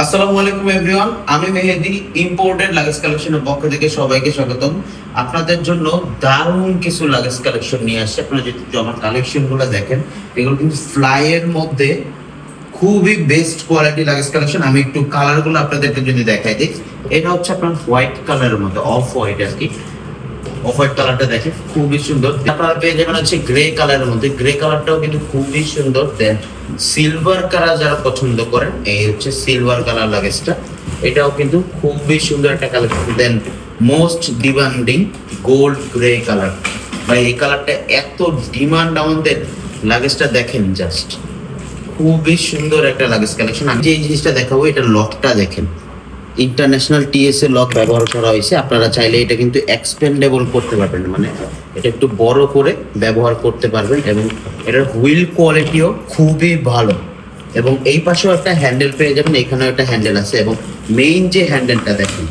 আসসালামু আলাইকুম এভরিওয়ান, আমি মেহেদি ইম্পোর্টেড লাগেজ কালেকশনের পক্ষ থেকে সবাইকে স্বাগতম। আপনাদের জন্য দারুণ কিছু লাগেজ কালেকশন নিয়ে আসছে। আপনারা যদি আমার কালেকশনগুলো দেখেন, এগুলো কিন্তু ফ্লাইয়ের মধ্যে খুবই বেস্ট কোয়ালিটি লাগেজ কালেকশন। আমি একটু কালারগুলো আপনাদেরকে যদি দেখাই দিই, এটা হচ্ছে আপনার হোয়াইট কালারের মধ্যে, অফ হোয়াইট আর কি। অফ হোয়াইট কালারটা দেখেন খুবই সুন্দর। আপনারা পেয়ে যাবেন হচ্ছে গ্রে কালারের মধ্যে, গ্রে কালারটাও কিন্তু খুবই সুন্দর। দেন সিলভার কালার যারা পছন্দ করেন, এই হচ্ছে সিলভার কালার লাগেজটা, এটাও কিন্তু খুবই সুন্দর একটা collection. Then most demanding gold grey colour, ভাই এই কালারটা এত ডিমান্ড আমাদের, লাগেজটা দেখেন জাস্ট খুবই সুন্দর একটা লাগেজ কালেকশন। আমি যে এই জিনিসটা দেখাবো, এটা লকটা দেখেন, ইন্টারন্যাশনাল টিএসএ লক ব্যবহার করা হয়েছে। আপনারা চাইলে এটা কিন্তু এক্সপেন্ডেবল করতে পারবেন, মানে এটা একটু বড় করে ব্যবহার করতে পারবেন। এবং এটার হুইল কোয়ালিটিও খুবই ভালো। এবং এই পাশেও একটা হ্যান্ডেল পেয়ে যাবেন, এখানেও একটা হ্যান্ডেল আছে। এবং মেইন যে হ্যান্ডেলটা দেখেন,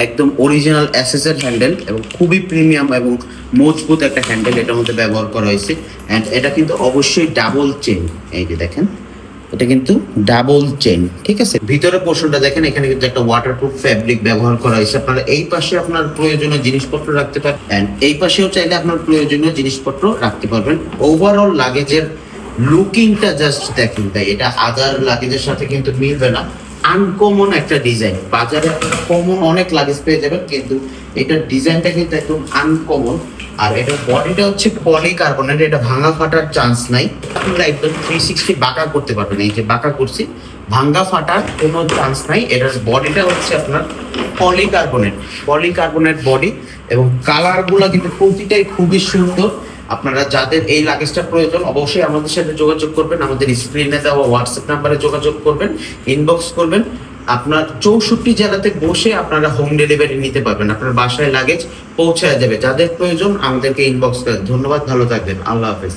একদম অরিজিনাল অ্যাসেসের হ্যান্ডেল এবং খুবই প্রিমিয়াম এবং মজবুত একটা হ্যান্ডেল এটার মধ্যে ব্যবহার করা হয়েছে। অ্যান্ড এটা কিন্তু অবশ্যই ডাবল চেন, এই যে দেখেন এটা কিন্তু ডাবল চেন, ঠিক আছে। ভিতরে পোর্শনটা দেখেন, এখানে কিন্তু একটা ওয়াটারপ্রুফ ফ্যাব্রিক ব্যবহার করা হয়েছে। আপনারা এই পাশে আপনার প্রয়োজনীয় জিনিসপত্র রাখতে পারেন, এন্ড এই পাশেও চাইলে আপনার প্রয়োজনীয় জিনিসপত্র রাখতে পারবেন। ওভারঅল লাগেজের লুকিংটা জাস্ট দেখেন, তাই এটা আদার লাগেজের সাথে কিন্তু মিলবে না। আনকমন একটা ডিজাইন, বাজারে কমন অনেক লাগেজ পেয়ে যাবেন, কিন্তু এটার ডিজাইনটা কিন্তু একদম আনকমন। আর এটার বডিটা হচ্ছে পলিকার্বনেট, এটা ভাঙা ফাটার চান্স নাই। আপনারা একদম 360 বাঁকা করতে পারবেন, এই যে বাঁকা করছি, ভাঙা ফাটার কোনো চান্স নাই। এটার বডিটা হচ্ছে আপনার পলিকার্বনেট বডি। এবং কালারগুলো কিন্তু প্রতিটাই খুবই সুন্দর। আপনারা যাদের এই লাগেজটা প্রয়োজন, অবশ্যই আমাদের সাথে যোগাযোগ করবেন, আমাদের স্ক্রিনে দেওয়া হোয়াটসঅ্যাপ নাম্বারে যোগাযোগ করবেন, ইনবক্স করবেন। আপনার 64 জেলাতে বসে আপনারা হোম ডেলিভারি নিতে পারবেন, আপনার বাসায় লাগেজ পৌঁছায় যাবে। যাদের প্রয়োজন আমাদেরকে ইনবক্স করেন। ধন্যবাদ, ভালো থাকবেন, আল্লাহ হাফেজ।